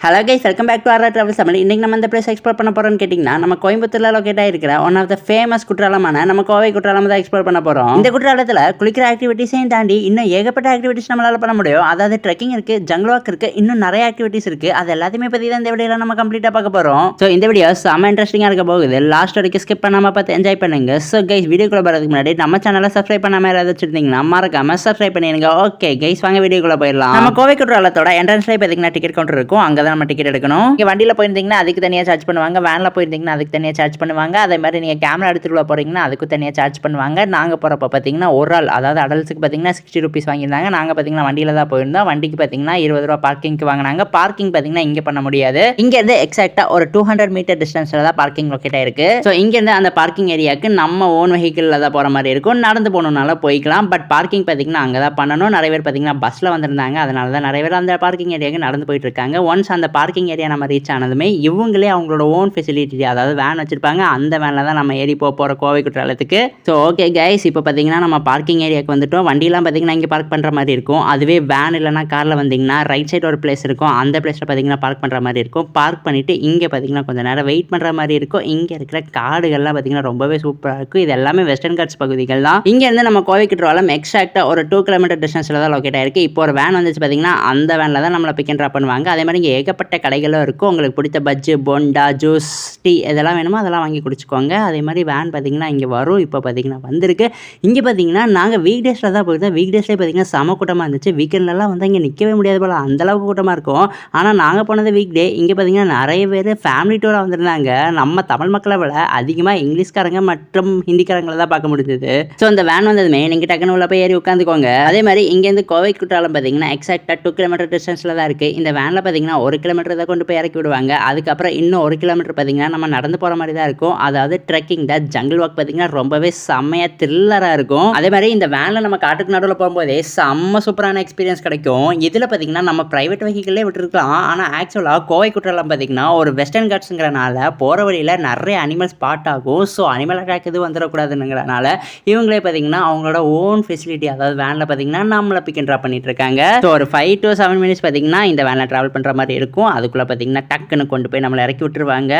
Hello guys, welcome back to RR travels Tamil. இன்றைக்கி நம்ம இந்த பிளேஸ் எக்ஸ்ப்ளோர் பண்ண போகிறோம்னு கேட்டிங்கன்னா, நம்ம கோயம்புத்தூரில் லொக்கேட் ஆகிருக்கிற ஒன் ஆஃப் த ஃபேமஸ் குற்றாலமான நம்ம கோவை குற்றாலம் தான் எக்ஸ்ப்ளோர் பண்ண போகிறோம். இந்த குற்றாலத்தில் குளிக்கிற ஆக்டிவிட்டீஸையும் தாண்டி இன்னும் ஏகப்பட்ட ஆக்டிவிட்டீஸ் நம்மளால் பண்ண முடியும். அதாவது ட்ரெக்கிங் இருக்குது, ஜங்கிள் வாக் இருக்குது, இன்னும் நிறைய ஆக்டிவிட்டீஸ் இருக்குது. அது எல்லாத்தையுமே பற்றி தான் இந்த வீடியோவில் நம்ம கம்ப்ளீட்டாக பார்க்க போகிறோம். ஸோ இந்த வீடியோ செம்ம இன்ட்ரெஸ்டிங்காக இருக்க போகுது. லாஸ்ட் வரைக்கும் ஸ்கிப் பண்ணாமல் பார்த்து என்ஜாய் பண்ணுங்க. ஸோ கைஸ், வீடியோக்குள்ளே போகிறதுக்கு முன்னாடி நம்ம சேனலை சப்ஸ்கிரைப் பண்ணாமல் யாராவது வச்சுருந்தீங்கன்னா மறக்காமல் சப்ஸ்கிரைப் பண்ணிடுங்க. ஓகே கைஸ், வாங்க வீடியோக்குள்ளே போயிடலாம். நம்ம கோவை குற்றாலத்தோட என்ட்ரன்ஸ்லேயே பார்த்தீங்கன்னா டிக்கெட் கவுண்டர் இருக்கும். அங்கே தான் நம்ம டிக்கெட் எடுக்கணும். நீங்கள் வண்டியில் போயிருந்தீங்கன்னா அதுக்கு தனியாக சார்ஜ் பண்ணுவாங்க, வேனில் போயிருந்தீங்கன்னா அதுக்கு தனியாக சார்ஜ் பண்ணுவாங்க. அதே மாதிரி நீங்கள் கேமரா எடுத்துகிட்டு போகிறீங்கன்னா அதுக்கு தனியாக சார்ஜ் பண்ணுவாங்க. நாங்கள் போகிறப்ப பார்த்தீங்கன்னா ஒரு ஆள், அதாவது அடல்ட்ஸுக்கு பார்த்தீங்கன்னா 60 rupees வாங்கியிருந்தாங்க. நாங்கள் பார்த்தீங்கன்னா வண்டியில் தான் போயிருந்தோம். வண்டிக்கு பார்த்தீங்கன்னா 20 ரூபா பார்க்கிங்க்கு வாங்கினாங்க. பார்க்கிங் பார்த்தீங்கன்னா இங்கே பண்ண முடியாது. இங்கேருந்து எக்ஸாக்டாக ஒரு 200 மீட்டர் டிஸ்டன்ஸில் தான் பார்க்கிங் லொக்கேட் ஆயிருக்கு. ஸோ இங்கேருந்து அந்த பார்க்கிங் ஏரியாவுக்கு நம்ம ஓன் வெஹிக்கிளில் தான் போகிற மாதிரி இருக்கும். நடந்து போகணுன்னால போய்க்கலாம். பட் பார்க்கிங் பார்த்தீங்கன்னா அங்கே தான் பண்ணணும். நிறைய பேர் பார்த்தீங்கன்னா பஸ்ஸில் வந்திருந்தாங்க. அதனால தான் நிறைய பேர் அந்த பார்க்கிங் ஏரியாவுக்கு நடந்து போயிட்டு இருக்காங்க. ஒன்ஸ் அந்த பார்க்கிங் ஏரியா நம்ம ரீச் ஆனதுமே இவங்களே அவங்களோட ஓன் ஃபெசிலிட்டி, அதாவது வேன் வச்சிருப்பாங்க. அந்த வேனில் தான் நம்ம ஏறி போகிற கோவை குற்றாலத்துக்கு. ஸோ ஓகே கைஸ், இப்போ பார்த்தீங்கன்னா நம்ம பார்க்கிங் ஏரியாவுக்கு வந்துட்டோம். வண்டியெலாம் பார்த்தீங்கன்னா இங்கே பார்க் பண்ணுற மாதிரி இருக்கும். அதுவே வேன் இல்லைனா காரில் வந்தீங்கன்னா ரைட் சைடு ஒரு பிளேஸ் இருக்கும். அந்த பிளேஸில் பார்த்தீங்கன்னா பார்க் பண்ணுற மாதிரி இருக்கும். பார்க் பண்ணிவிட்டு இங்கே பார்த்தீங்கன்னா கொஞ்சம் நேரம் வெயிட் பண்ணுற மாதிரி இருக்கும். இங்கே இருக்கிற காடுகள்லாம் பார்த்தீங்கன்னா ரொம்பவே சூப்பராக இருக்கும். இது எல்லாமே வெஸ்டர்ன் காட்ஸ் பகுதிகள் தான். இங்கேருந்து நம்ம கோவை குற்றாலம் எக்ஸாக்டாக ஒரு 2 கிலோமீட்டர் டிஸ்டன்ஸில் தான் லொக்கேட் ஆயிருக்கு. இப்போ ஒரு வேன் வந்துச்சு பார்த்தீங்கன்னா அந்த வேனில் தான் நம்மளை பிக் அண்ட் ட்ராப் பண்ணுவாங்க. அதே மாதிரி இங்கே ஏகப்பட்ட கடைகளும் இருக்கும். உங்களுக்கு பிடித்த பஜ்ஜு, போண்டா, ஜூஸ், டீ இதெல்லாம் வேணுமோ அதெல்லாம் வாங்கி குடிச்சுக்கோங்க. அதே மாதிரி வேன் பார்த்தீங்கன்னா இங்கே வரும். இப்போ பார்த்தீங்கன்னா வந்திருக்கு. இங்கே பார்த்தீங்கன்னா நாங்கள் வீக் டேஸில் தான் போயிருந்தோம். வீக் டேஸ்லேயே பார்த்தீங்கன்னா செம கூட்டமாக இருந்துச்சு. வீக்கெண்ட்லாம் வந்து இங்கே நிற்கவே முடியாது போல், அந்தளவுக்கு கூட்டமாக இருக்கும். ஆனால் நாங்கள் போனது வீக் டே. இங்கே பார்த்தீங்கன்னா நிறைய பேர் ஃபேமிலி டூராக வந்திருந்தாங்க. நம்ம தமிழ் மக்களை விட அதிகமாக இங்கிலீஷ்காரங்க மற்றும் ஹிந்திக்காரங்களை தான் பார்க்க முடிஞ்சது. ஸோ அந்த வேன் வந்ததுமே நீங்கள் டக்குன்னு உள்ள போய் ஏறி உட்காந்துக்கோங்க. அதே மாதிரி இங்கேருந்து கோவை குற்றாலம் பார்த்தீங்கன்னா எக்ஸாக்டாக 2 கிலோமீட்டர் டிஸ்டன்ஸில் தான் இருக்குது. இந்த வேனில் பார்த்தீங்கன்னா 1 கிலோமீட்டர் தான் கொண்டு போய் இறக்கி விடுவாங்க. அதுக்கப்புறம் இன்னும் 1 கிலோமீட்டர் பார்த்தீங்கன்னா நம்ம நடந்து போகிற மாதிரி தான் இருக்கும். அதாவது ட்ரெக்கிங் தான். ஜங்கிள் வாக் பார்த்தீங்கன்னா ரொம்பவே செம்மையாக த்ரில்லராக இருக்கும். அதே மாதிரி இந்த வேனில் நம்ம காட்டுக்கு நடுவில் போகும்போதே செம்ம சூப்பரான எக்ஸ்பீரியன்ஸ் கிடைக்கும். இதில் பார்த்தீங்கன்னா நம்ம ப்ரைவேட் வெஹிக்கிளே விட்டுருக்கலாம். ஆனால் ஆக்சுவலாக கோவை குற்றாலம் பார்த்தீங்கன்னா ஒரு வெஸ்டர்ன் காட்ஸுங்கிறனால போகிற வழியில் நிறைய அனிமல் ஸ்பாட் ஆகும். ஸோ அனிமல் அட்டாக் எதுவும் வந்துடக்கூடாதுங்கிறனால இவங்களே பார்த்தீங்கன்னா அவங்களோட ஓன் ஃபெசிலிட்டி, அதாவது வேனில் பார்த்தீங்கன்னா நம்மளை பிக் அண்ட் ட்ராப் பண்ணிட்டு இருக்காங்க. ஸோ ஒரு 5 to 7 minutes பார்த்தீங்கன்னா இந்த வேனில் ட்ராவல் பண்ணுற மாதிரி இருக்கும். அதுக்குள்ளே பார்த்தீங்கன்னா டக்குன்னு கொண்டு போய் நம்மளை இறக்கி விட்டுருவாங்க.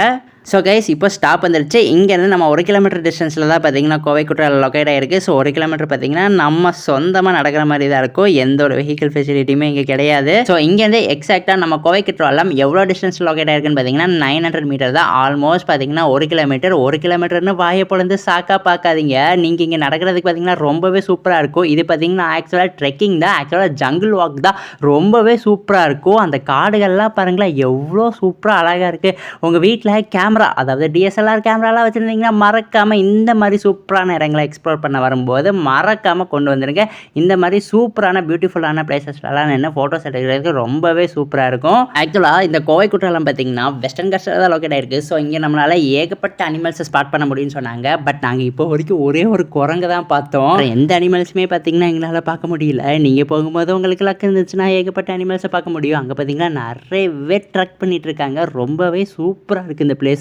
ஸோ கைஸ், இப்போ ஸ்டாப் வந்துருச்சு. இங்கேருந்து நம்ம 1 கிலோமீட்டர் டிஸ்டன்ஸில் தான் பார்த்தீங்கன்னா கோவை குற்றாலம் லொக்கேட் ஆகிருக்கு. ஸோ 1 கிலோமீட்டர் பார்த்தீங்கன்னா நம்ம சொந்தமாக நடக்கிற மாதிரி தான் இருக்கும். எந்த ஒரு வெஹிக்கிள் ஃபெசிலிட்டியுமே இங்கே கிடையாது. ஸோ இங்கேருந்து எக்ஸாக்டாக நம்ம கோவை குற்றாலம் எவ்வளோ டிஸ்டன்ஸ் லொக்கேட் ஆகிருக்குன்னு பார்த்தீங்கன்னா 900 மீட்டர் தான். ஆல்மோஸ்ட் பார்த்தீங்கன்னா 1 கிலோமீட்டர்னு வாயை பொழுது சாக்காக பார்க்காதீங்க. நீங்கள் இங்கே நடக்கிறதுக்கு பார்த்தீங்கன்னா ரொம்பவே சூப்பராக இருக்கும். இது பார்த்தீங்கன்னா ஆக்சுவலாக ட்ரெக்கிங் தான், ஆக்சுவலாக ஜங்கிள் வாக் தான். ரொம்பவே சூப்பராக இருக்கும். அந்த காடுகள்லாம் பாருங்களேன் எவ்வளோ சூப்பராக அழகாக இருக்குது. உங்கள் வீட்டில் கேமரா, அதாவது டிஎஸ்எல்ஆர் கேமராலாம் வச்சுருந்தீங்கன்னா மறக்காமல் இந்த மாதிரி சூப்பரான இடங்களை எக்ஸ்ப்ளோர் பண்ண வரும்போது மறக்காமல் கொண்டு வந்துடுங்க. இந்த மாதிரி சூப்பரான பியூட்டிஃபுல்லான பிளேசஸ்லாம் நின்று ஃபோட்டோஸ் எடுக்கிறதுக்கு ரொம்பவே சூப்பராக இருக்கும். ஆக்சுவலாக இந்த கோவை குற்றாலம் பார்த்தீங்கன்னா வெஸ்டர்ன் காட்ஸில் தான் லொக்கேட் ஆகிருக்கு. ஸோ இங்கே நம்மளால் ஏகப்பட்ட அனிமல்ஸை ஸ்பாட் பண்ண முடியும்னு சொன்னாங்க. பட் நாங்கள் இப்போ வரைக்கும் ஒரே ஒரு குரங்கு தான் பார்த்தோம். எந்த அனிமல்ஸுமே பார்த்தீங்கன்னா எங்களால் பார்க்க முடியல. நீங்கள் போகும்போது உங்களுக்கு லக் இருந்துச்சுன்னா ஏகப்பட்ட அனிமல்ஸை பார்க்க முடியும். அங்கே பார்த்தீங்கன்னா நிறையவே ட்ரக் பண்ணிட்டு இருக்காங்க. ரொம்பவே சூப்பராக இருக்குது இந்த பிளேசஸ்லாம்.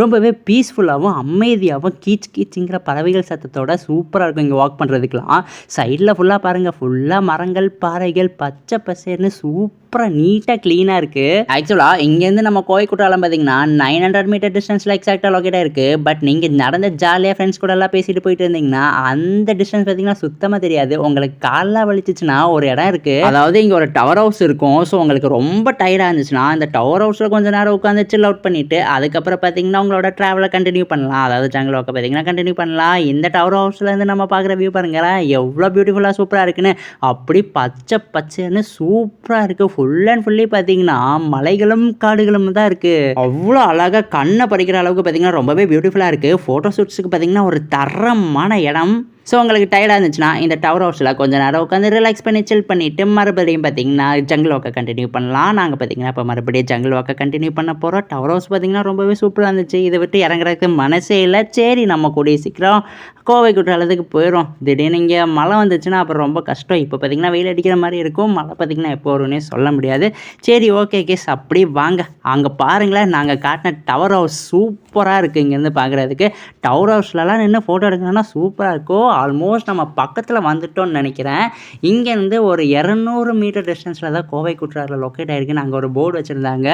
ரொம்பவே பீஸ்ஃபுல்லாகவும் அமைதியாகவும் கீச்சுங்கிற பறவைகள் சத்தத்தோட சூப்பராக இருக்கும் இங்கே வாக் பண்ணுறதுக்கெலாம். சைடில் ஃபுல்லாக பாருங்கள், ஃபுல்லாக மரங்கள், பாறைகள், பச்சை பசேர்னு சூப்பராக நீட்டாக க்ளீனாக இருக்குது. ஆக்சுவலாக இங்கேருந்து நம்ம கோவை குற்றாலம் பார்த்தீங்கன்னா 900 மீட்டர் டிஸ்டன்ஸில் எக்ஸாக்டாக லொக்கேட்டாக இருக்குது. பட் நீங்கள் நடந்த ஜாலியாக ஃப்ரெண்ட்ஸ் கூட எல்லாம் பேசிட்டு போயிட்டு இருந்தீங்கன்னா அந்த டிஸ்டன்ஸ் பார்த்தீங்கன்னா சுத்தமாக தெரியாது. உங்களுக்கு காலில் வலிச்சிச்சுன்னா ஒரு இடம் இருக்குது, அதாவது இங்கே ஒரு டவர் ஹவுஸ் இருக்கும். ஸோ உங்களுக்கு ரொம்ப டயர்டாக இருந்துச்சுன்னா இந்த டவர் ஹவுஸில் கொஞ்சம் நேரம் உட்காந்து சில் அவுட் பண்ணிவிட்டு அதுக்கப்புறம் பார்த்தீங்கன்னா உங்களோட ட்ராவலை கண்டினியூ பண்ணலாம். அதாவது ஜங்கிள் வாக்கை பார்த்தீங்கன்னா கண்டினியூ பண்ணலாம். இந்த டவர் ஹவுஸ்லேருந்து நம்ம பார்க்குற வியூ பாருங்களேன் எவ்வளோ பியூட்டிஃபுல்லாக சூப்பராக இருக்குன்னு. அப்படி பச்சை பச்சைன்னு சூப்பராக இருக்குது. ஃபுல் அண்ட் ஃபுல்லி பார்த்தீங்கன்னா மலைகளும் காடுகளும் தான் இருக்குது. அவ்வளோ அழகாக கண்ணை பறிக்கிற அளவுக்கு பார்த்தீங்கன்னா ரொம்பவே பியூட்டிஃபுல்லாக இருக்குது. ஃபோட்டோ ஷூட்ஸுக்கு பார்த்தீங்கன்னா ஒரு தரமான இடம். ஸோ உங்களுக்கு டயர்டாக இருந்துச்சுன்னா இந்த டவர் ஹவுஸில் கொஞ்சம் நேரம் உட்காந்து ரிலாக்ஸ் பண்ணி சில் பண்ணிவிட்டு மறுபடியும் பார்த்தீங்கன்னா ஜங்கிள் வாக்கை கண்டினியூ பண்ணலாம். நாங்கள் பார்த்தீங்கன்னா இப்போ மறுபடியும் ஜங்கிள் வாக்கை கண்டினியூ பண்ண போகிறோம். டவர் ஹவுஸ் பார்த்தீங்கன்னா ரொம்பவே சூப்பராக இருந்துச்சு. இதை விட்டு இறங்குறதுக்கு மனசே இல்லை. சரி, நம்ம கூடிய சீக்கிரம் கோவை குற்றாலத்துக்கு போயிடும். திடீர்னு இங்கே மழை வந்துச்சுன்னா அப்புறம் ரொம்ப கஷ்டம். இப்போ பார்த்தீங்கன்னா வெயில் அடிக்கிற மாதிரி இருக்கும். மழை பார்த்தீங்கன்னா எப்போ வரும்னே சொல்ல முடியாது. சரி, ஓகே கேஸ், அப்படி வாங்க. அங்கே பாருங்களேன், நாங்கள் காட்டின டவர் ஹவுஸ் சூப்பராக இருக்குது. இங்கேருந்து பார்க்குறதுக்கு டவர் ஹவுஸ்லலாம் நின்று ஃபோட்டோ எடுக்கணும்னா சூப்பராக இருக்கும். ஆல்மோஸ்ட் நம்ம பக்கத்தில் வந்துட்டோம்னு நினைக்கிறேன். இங்கேருந்து ஒரு 200 மீட்டர் டிஸ்டன்ஸில் தான் கோவை குற்றாலம் லொக்கேட் ஆகிருக்குன்னு அங்கே ஒரு போர்டு வச்சுருந்தாங்க.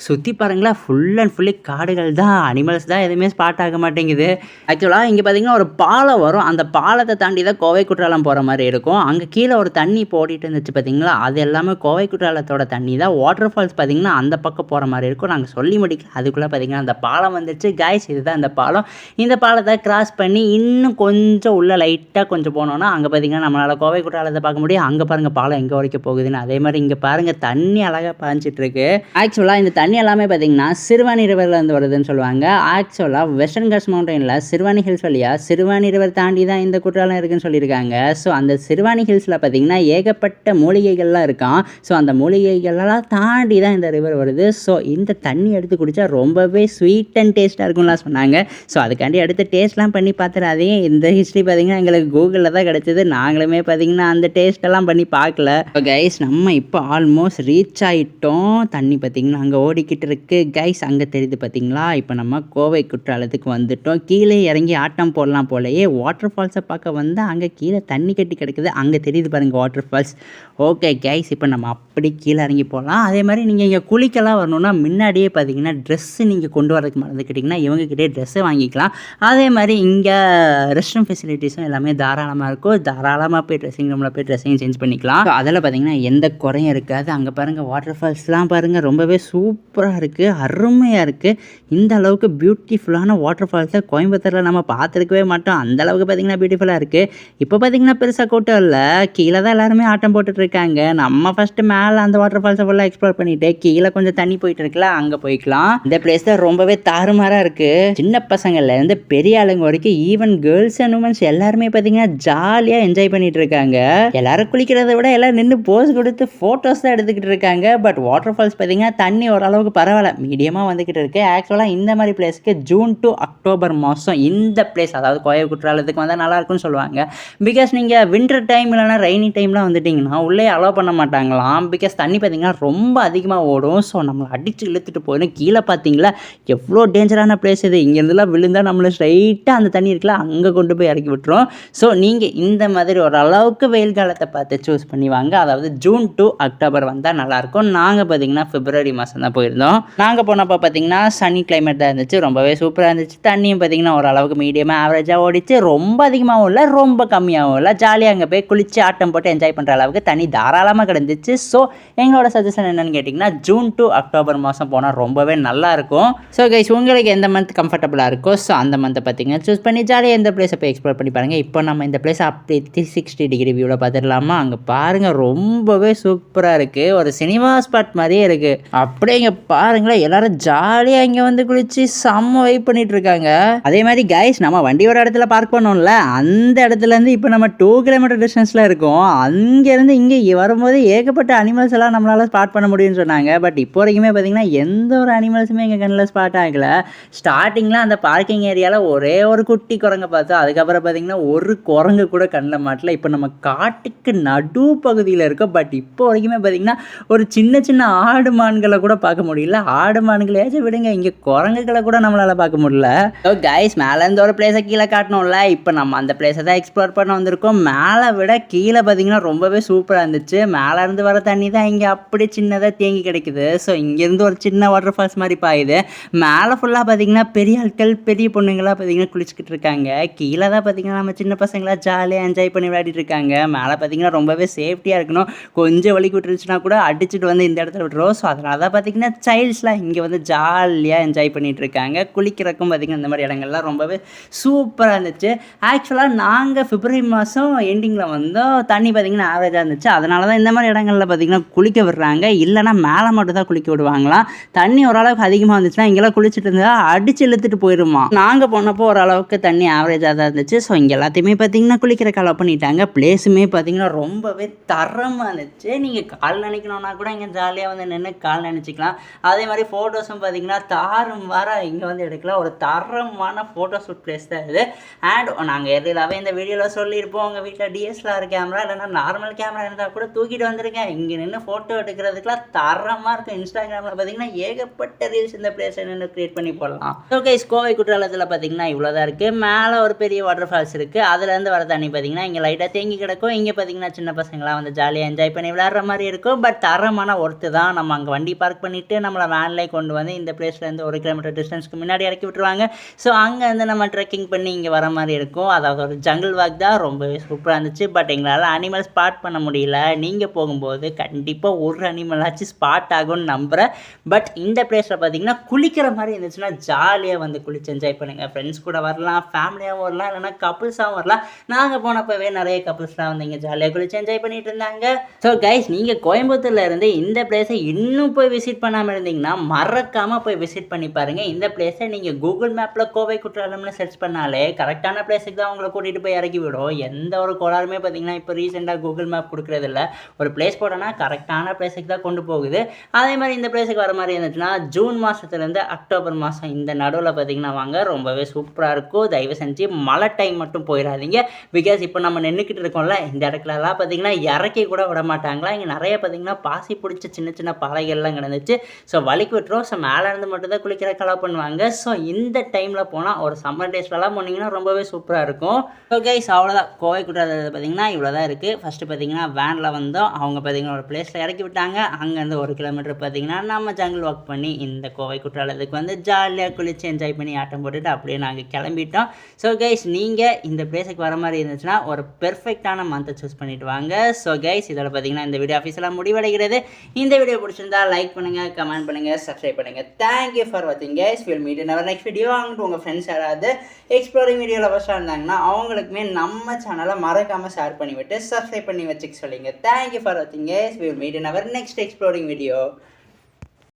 சுற்றி பாருங்களேன், ஃபுல் அண்ட் ஃபுல்லி காடுகள் தான், அனிமல்ஸ் தான் எதுவுமே ஸ்பாட் ஆக மாட்டேங்குது. ஆக்சுவலாக இங்கே பார்த்தீங்கன்னா ஒரு பாலம் வரும், அந்த பாலத்தை தாண்டி தான் கோவை குற்றாலம் போகிற மாதிரி இருக்கும். அங்கே கீழே ஒரு தண்ணி போட்டிட்டு இருந்துச்சு பார்த்தீங்களா, அது எல்லாமே கோவை குற்றாலத்தோட தண்ணி தான். வாட்டர் ஃபால்ஸ் பார்த்தீங்கன்னா அந்த பக்கம் போகிற மாதிரி இருக்கும். நாங்கள் சொல்லி முடிக்கல, அதுக்குள்ளே பார்த்தீங்கன்னா அந்த பாலம் வந்துச்சு. கைஸ், இதுதான் இந்த பாலம். இந்த பாலத்தை கிராஸ் பண்ணி இன்னும் கொஞ்சம் உள்ள லைட்டாக கொஞ்சம் போனோன்னா அங்கே பார்த்தீங்கன்னா நம்மளால் கோவை குற்றாலத்தை பார்க்க முடியும். அங்கே பாருங்கள் பாலம் எங்கே வரைக்கும் போகுதுன்னு. அதே மாதிரி இங்கே பாருங்கள் தண்ணி அழகாக பாய்ஞ்சிட்டு இருக்கு. ஆக்சுவலாக இந்த தண்ணி எல்லாமே பார்த்தீங்கன்னா சிறுவாணி ரிவர்லேருந்து வருதுன்னு சொல்லுவாங்க. ஆக்சுவலாக வெஸ்டர்ன் காட்ஸ் மவுண்டனில் சிறுவாணி ஹில்ஸ் வழியாக சிறுவாணி ரிவர் தாண்டி தான் இந்த குற்றாலம் இருக்குன்னு சொல்லியிருக்காங்க. ஸோ அந்த சிறுவாணி ஹில்ஸில் பார்த்தீங்கன்னா ஏகப்பட்ட மூலிகைகள்லாம் இருக்கான். ஸோ அந்த மூலிகைகள்லாம் தாண்டி தான் இந்த ரிவர் வருது. ஸோ இந்த தண்ணி எடுத்து குடித்தா ரொம்பவே ஸ்வீட் அண்ட் டேஸ்ட்டாக இருக்கும்லாம் சொன்னாங்க. ஸோ அதுக்காண்டி அடுத்து டேஸ்ட்லாம் பண்ணி பார்த்துடாதே. இந்த ஹிஸ்ட்ரி பார்த்தீங்கன்னா எங்களுக்கு கூகுளில் தான் கிடச்சிது. நாங்களுமே பார்த்தீங்கன்னா அந்த டேஸ்ட்டெல்லாம் பண்ணி பார்க்கல. கைஸ், நம்ம இப்போ ஆல்மோஸ்ட் ரீச் ஆகிட்டோம். தண்ணி பார்த்தீங்கன்னா அங்கே ஓடிக்கிட்டு இருக்கு. கைஸ், அங்கே தெரியுது பார்த்தீங்களா, இப்போ நம்ம கோவை குற்றாலத்துக்கு வந்துட்டோம். கீழே இறங்கி ஆட்டம் போடலாம் போலயே. வாட்டர் ஃபால்ஸை பார்க்க வந்து அங்கே கீழே தண்ணி கட்டி கிடக்குது. அங்கே தெரியுது பாருங்கள் வாட்டர் ஃபால்ஸ். ஓகே கைஸ், இப்போ நம்ம அப்படி கீழே இறங்கி போகலாம். அதே மாதிரி நீங்கள் இங்கே குளிக்கலாம் வரணும்னா முன்னாடியே பார்த்தீங்கன்னா ட்ரெஸ்ஸு நீங்கள் கொண்டு வரதுக்கு மறந்துக்கிட்டிங்கன்னா இவங்ககிட்டே ட்ரெஸ்ஸை வாங்கிக்கலாம். அதே மாதிரி இங்கே ரெஸ்ட் ரூம் ஃபெசிலிட்டிஸும் எல்லாமே தாராளமாக இருக்கும். தாராளமாக போய் ட்ரெஸ்ஸிங் ரூமில் போய் ட்ரெஸ்ஸையும் சேஞ்ச் பண்ணிக்கலாம். ஸோ அதில் பார்த்தீங்கன்னா எந்த குறையும் இருக்காது. அங்கே பாருங்கள் வாட்டர் ஃபால்ஸ்லாம் பாருங்கள், ரொம்பவே சூப்பராக இருக்குது, அருமையாக இருக்குது. இந்த அளவுக்கு பியூட்டிஃபுல்லான வாட்டர் ஃபால்ஸை கோயம்புத்தூரில் நம்ம பார்த்துருக்கவே மாட்டோம். அந்த அளவுக்கு பார்த்தீங்கன்னா பியூட்டிஃபுல்லாக இருக்குது. இப்போ பார்த்தீங்கன்னா பெருசாக கூட்டம் இல்லை, கீழே தான் எல்லாருமே ஆட்டம் போட்டுட்ருக்காங்க. நம்ம ஃபஸ்ட்டு மேலே அந்த வாட்டர் ஃபால்ஸை ஃபுல்லாக எக்ஸ்ப்ளோர் பண்ணிவிட்டு கீழே கொஞ்சம் தண்ணி போயிட்டு இருக்குல்ல, அங்கே போய்க்கலாம். இந்த பிளேஸ் தான் ரொம்பவே தாறுமாறாக இருக்குது. சின்ன பசங்கள்லேருந்து பெரிய ஆளுங்க வரைக்கும் ஈவன் கேர்ள்ஸ் அண்ட் உமன்ஸ் எல்லாருமே பார்த்தீங்கன்னா ஜாலியாக என்ஜாய் பண்ணிட்டு இருக்காங்க. எல்லாரும் குளிக்கிறத விட எல்லாரும் நின்று போஸ் கொடுத்து ஃபோட்டோஸ் தான் எடுத்துக்கிட்டு இருக்காங்க. பட் வாட்டர் ஃபால்ஸ் பார்த்தீங்கன்னா தண்ணி ஓரளவுக்கு பரவாயில்ல, மீடியமாக வந்துக்கிட்டு இருக்கு. ஆக்சுவலாக இந்த மாதிரி பிளேஸ்க்கு ஜூன் டு அக்டோபர் மாதம் இந்த பிளேஸ், அதாவது கோவை குற்றாலத்துக்கு வந்தால் நல்லாயிருக்கும்னு சொல்லுவாங்க. பிகாஸ் நீங்கள் வின்டர் டைம் இல்லைனா ரெய்னி டைம்லாம் வந்துட்டிங்கன்னா உள்ளே அலோவ் பண்ண மாட்டாங்களாம். பிகாஸ் தண்ணி பார்த்தீங்கன்னா ரொம்ப அதிகமாக ஓடும். ஸோ நம்மளை அடித்து இழுத்துட்டு போயிடும். கீழே பார்த்தீங்களா எவ்வளோ டேஞ்சரான பிளேஸ் இது. இங்கேருந்துலாம் விழுந்தால் நம்மளை ஸ்ட்ரைட்டாக அந்த தண்ணி இருக்குல்ல அங்கே கொண்டு போய் இறக்கி விட்டுரும். ஸோ நீங்கள் இந்த மாதிரி ஒரு அளவுக்கு வெயில் காலத்தை பார்த்து சூஸ் பண்ணி வாங்க. அதாவது ஜூன் டு அக்டோபர் வந்தால் நல்லாயிருக்கும். நாங்கள் பார்த்தீங்கன்னா பிப்ரவரி மாதம் தான் போயிருந்தோம். நாங்கள் போனப்போ பார்த்தீங்கன்னா சனி கிளைமேட் தான் இருந்துச்சு, ரொம்பவே சூப்பராக இருந்துச்சு. தண்ணியும் பார்த்தீங்கன்னா ஓரளவுக்கு மீடியமாக ஆவரேஜாக ஓடிச்சு. ரொம்ப அதிகமாகவும் இல்லை, ரொம்ப கம்மியாகவும் இல்லை. ஜாலியாக அங்கே போய் குளித்து ஆட்டம் போட்டு என்ஜாய் பண்ணுற அளவுக்கு தண்ணி தாராளமாக கிடந்துச்சு. ஸோ எங்களோட சஜஷன் என்னென்னு கேட்டிங்கன்னா ஜூன் டு அக்டோபர் மாதம் போனால் ரொம்பவே நல்லாயிருக்கும். ஸோ கைஸ், உங்களுக்கு எந்த மந்த் கம்ஃபர்டபுளாக இருக்கோ ஸோ அந்த மந்த்தை பார்த்தீங்கன்னா சூஸ் பண்ணி ஜாலியாக எந்த பிளேஸை போய் எக்ஸ்ப்ளோர் பண்ணி பாருங்கள். இப்போ நம்ம இந்த பிளேஸ் அப்படி 360 டிகிரி வியூவில் பார்த்துடலாமா? அங்கே பாருங்கள் ரொம்பவே சூப்பராக இருக்குது. ஒரு சினிமா ஸ்பாட் மாதிரியே இருக்குது. அப்படியே இங்கே பாருங்களேன், எல்லாரும் ஜாலியாக இங்கே வந்து குளிச்சு செம்ம வெயிட் பண்ணிட்டு இருக்காங்க. அதே மாதிரி கைஸ், நம்ம வண்டி ஒரு இடத்துல பார்க் பண்ணோம்ல, அந்த இடத்துலேருந்து இப்போ நம்ம 2 கிலோமீட்டர் டிஸ்டன்ஸில் இருக்கோம். அங்கேருந்து இங்கே வரும்போது ஏகப்பட்ட அனிமல்ஸ் எல்லாம் நம்மளால் ஸ்பாட் பண்ண முடியும்னு சொன்னாங்க. பட் இப்போ வரைக்குமே பார்த்தீங்கன்னா எந்த ஒரு அனிமல்ஸுமே எங்கள் கண்ணில் ஸ்பாட் ஆகலை. ஸ்டார்டிங்கில் அந்த பார்க்கிங் ஏரியாவில் ஒரே ஒரு குட்டி குரங்கை பார்த்தோம். அதுக்கப்புறம் பார்த்தீங்கன்னா ஒரு குரங்கு கூட கண்ணில் மாட்டல. இப்போ நம்ம காட்டுக்கு நடு பகுதியில் இருக்கோம். பட் இப்போ வரைக்குமே பார்த்தீங்கன்னா ஒரு சின்ன சின்ன ஆடு மான்களை கூட பார்க்க முடியல. ஆடு மான்களையாச்சும் விடுங்க, இங்கே குரங்குகளை கூட நம்மளால் பார்க்க முடியல. ஸோ கைஸ், மேலேருந்து ஒரு பிளேஸை கீழே காட்டணும்ல, இப்போ நம்ம அந்த பிளேஸை தான் எக்ஸ்ப்ளோர் பண்ண வந்திருக்கோம். மேலே விட கீழே பார்த்தீங்கன்னா ரொம்பவே சூப்பராக இருந்துச்சு. மேலேருந்து வர தண்ணி தான் இங்கே அப்படி சின்னதாக தேங்கி கிடைக்குது. ஸோ இங்கேருந்து ஒரு சின்ன வாட்டர் ஃபால்ஸ் மாதிரி பாயுது. மேலே ஃபுல்லாக பார்த்தீங்கன்னா பெரிய ஆட்கள் பெரிய பொண்ணுங்களாக பார்த்தீங்கன்னா குளிச்சுக்கிட்டு இருக்காங்க. கீழே தான் பார்த்தீங்கன்னா நம்ம சின்ன பசங்களாக ஜாலியாக என்ஜாய் பண்ணி விளையாடிட்டு இருக்காங்க. மேலே பார்த்தீங்கன்னா ரொம்பவே சேஃப்டியாக இருக்கணும். கொஞ்சம் வலிக்கு விட்டுருச்சுன்னா கூட அடிச்சுட்டு வந்து இந்த இடத்துல விட்டுரும். ஸோ அதனால தான் பார்த்தீங்கன்னா சைல்ட்ஸ்லாம் இங்கே வந்து ஜாலியாக என்ஜாய் பண்ணிகிட்டு இருக்காங்க. குளிக்கிறக்கும் பார்த்தீங்கன்னா இந்த மாதிரி இடங்கள்லாம் ரொம்பவே சூப்பராக இருந்துச்சு. ஆக்சுவலாக நாங்கள் பிப்ரவரி மாதம் எண்டிங்கில் வந்தோம். தண்ணி பார்த்தீங்கன்னா ஆவரேஜாக இருந்துச்சு. அதனால தான் இந்த மாதிரி இடங்களில் பார்த்தீங்கன்னா குளிக்க விடுறாங்க. இல்லைனா மேலே மட்டும் தான் குளிக்க விடுவாங்களாம். தண்ணி ஓரளவுக்கு அதிகமாக இருந்துச்சுன்னா இங்கெல்லாம் குளிச்சுட்டு இருந்தால் அடிச்சு இழுத்துட்டு போயிடுமா. நாங்கள் போனப்போ ஓரளவுக்கு தண்ணி ஆவரேஜாக தான் இருந்துச்சு. ஸோ இங்கே எல்லாத்தையுமே பார்த்தீங்கன்னா குளிக்கிற காலம் பண்ணிட்டாங்க. பிளேஸுமே பார்த்தீங்கன்னா ரொம்பவே தரமாக இருந்துச்சு. நீங்கள் கால் நினைக்கணும்னா கூட இங்கே ஜாலியாக வந்து நின்று கால் நினச்சிக்கலாம். அதே மாதிரி ஃபோட்டோஸும் பார்த்தீங்கன்னா தாரும் வர இங்கே வந்து எடுக்கலாம். ஒரு தரமான ஃபோட்டோ ஷூட் பிளேஸ் தான் இது. அண்ட் நாங்கள் எதிராகவே இந்த வீடியோவில் சொல்லியிருப்போம், உங்கள் வீட்டில் டிஎஸ்எல்ஆர் கேமரா இல்லைனா நார்மல் கேமரா இருந்தால் கூட தூக்கிட்டு வந்துருக்கேன். இங்கே நின்று ஃபோட்டோ எடுக்கிறதுக்குலாம் தரமாக இருக்கும். இன்ஸ்டாகிராமில் பார்த்தீங்கன்னா ஏகப்பட்ட ரீல்ஸ் இந்த பிளேஸை நின்று கிரியேட் பண்ணி போடலாம். ஸோ கைஸ், கோவை குற்றாலத்தில் பார்த்தீங்கன்னா இவ்வளோ தான் இருக்குது. மேலே ஒரு பெரிய வாட்டர் ஃபால்ஸ் இருக்குது. இருக்குது. அதுலேருந்து வர தண்ணி பார்த்திங்கன்னா இங்கே லைட்டாக தேங்கி கிடக்கும். இங்கே பார்த்திங்கன்னா சின்ன பசங்களாம் வந்து ஜாலியாக என்ஜாய் பண்ணி விளையாடுற மாதிரி இருக்கும். பட் தரமான ஒர்த்து தான். நம்ம அங்கே வண்டி பார்க் பண்ணிவிட்டு நம்மளை வேன்லேயே கொண்டு வந்து இந்த பிளேஸ்லேருந்து 1 கிலோமீட்டர் டிஸ்டன்ஸ்க்கு முன்னாடி இறக்கி விட்டுருவாங்க. ஸோ அங்கேருந்து நம்ம ட்ரெக்கிங் பண்ணி இங்கே வர மாதிரி இருக்கும். அதாவது ஒரு ஜங்கிள் வாக் தான், ரொம்பவே சூப்பராக இருந்துச்சு. பட் எங்களால் அனிமல் ஸ்பாட் பண்ண முடியல. நீங்கள் போகும்போது கண்டிப்பாக ஒரு அனிமலாச்சும் ஸ்பாட் ஆகும்னு நம்புகிறேன். பட் இந்த பிளேஸில் பார்த்திங்கன்னா குளிக்கிற மாதிரி இருந்துச்சுன்னா ஜாலியாக வந்து குளிச்சு என்ஜாய் பண்ணுங்கள். ஃப்ரெண்ட்ஸ் கூட வரலாம், ஃபேமிலியாகவும் வரலாம், இல்லைனா கப்புள்ஸாகவும் வரலாம். நாங்கள் போனப்பவே நிறைய கப்புள்ஸ்லாம் வந்து இங்கே ஜாலியாக குளிச்சு என்ஜாய் பண்ணிட்டு இருந்தாங்க. ஸோ கைஸ், நீங்கள் கோயம்புத்தூரில் இருந்து இந்த பிளேஸை இன்னும் போய் விசிட் பண்ணாமல் இருந்தீங்கன்னா மறக்காமல் போய் விசிட் பண்ணி பாருங்கள். இந்த பிளேஸை நீங்கள் கூகுள் மேப்பில் கோவை குற்றாலம்னு சர்ச் பண்ணாலே கரெக்டான பிளேஸுக்கு தான் உங்களை கூட்டிகிட்டு போய் இறக்கி விடும். எந்த ஒரு கோளாறுமே பார்த்திங்கன்னா இப்போ ரீசெண்டாக கூகுள் மேப் கொடுக்குறதில்ல. ஒரு பிளேஸ் போட்டோன்னா கரெக்டான பிளேஸுக்கு தான் கொண்டு போகுது. அதே மாதிரி இந்த பிளேஸுக்கு வர மாதிரி இருந்துச்சுன்னா ஜூன் மாதத்துலேருந்து அக்டோபர் மாதம் இந்த நடுவில் பார்த்திங்கன்னா வாங்க, ரொம்பவே சூப்பராக இருக்கும். தயவு செஞ்சு மழை டைம் மட்டும் போயிடாதீங்க. பிகாஸ் இப்போ நம்ம நின்றுக்கிட்டு இருக்கோம்ல, இந்த இடத்துலலாம் பார்த்திங்கன்னா இறக்கி கூட விட மாட்டாங்களா. இங்கே நிறைய பார்த்திங்கன்னா பாசி பிடிச்ச சின்ன சின்ன பாறைகள்லாம் கிடந்துச்சு. ஸோ வலிக்கு விட்டுரும். ஸோ மேலேருந்து மட்டும் தான் குளிக்கிற கலா பண்ணுவாங்க. ஸோ இந்த டைமில் போனால் ஒரு சம்மர் டேஸ்லலாம் போனீங்கன்னா ரொம்பவே சூப்பராக இருக்கும். ஸோ கைஸ், அவ்வளோதான். கோவை குற்றாலத்தில் பார்த்திங்கன்னா இவ்வளோ தான் இருக்குது. ஃபஸ்ட்டு பார்த்திங்கன்னா வேனில் வந்தோம். அவங்க பார்த்திங்கன்னா ஒரு பிளேஸில் இறக்கி விட்டாங்க. அங்கேருந்து 1 கிலோமீட்டர் பார்த்திங்கன்னா நம்ம ஜங்கிள் வாக் பண்ணி இந்த கோவை குற்றாலத்துக்கு வந்து ஜாலியாக குளிச்சு என்ஜாய் பண்ணி ஆட்டம் போட்டுட்டு அப்படியே நாங்கள் கிளம்பிட்டோம். ஸோ கைஸ், நீங்கள் இந்த பிளேஸுக்கு வர மாதிரி இருந்துச்சுன்னா ஒரு பெர்ஃபெக்டான மந்த்தை சூஸ் பண்ணிவிட்டு வாங்க. ஸோ கைஸ், இதோட பார்த்திங்கன்னா இந்த வீடியோ ஆஃபீஸெல்லாம் முடிவடைகிறது. இந்த வீடியோ பிடிச்சிருந்தா லைக் பண்ணுங்கள், கமெண்ட் பண்ணுங்கள், சப்ஸ்கிரைப் பண்ணுங்கள். தேங்க்யூ ஃபார் வாட்சிங் guys. Will meet in our next video. அங்கிட்டு உங்கள் ஃப்ரெண்ட்ஸ் யாராவது எக்ஸ்ப்ளோரிங் வீடியோவில் ஃபஸ்ட்டாக இருந்தாங்கன்னா அவங்களுக்குமே நம்ம சேனலை மறக்காமல் ஷேர் பண்ணிவிட்டு சப்ஸ்கிரைப் பண்ணி வச்சுக்க சொல்லிங்க. தேங்க்யூ ஃபார் வாட்சிங் guys. Will meet in our next exploring video.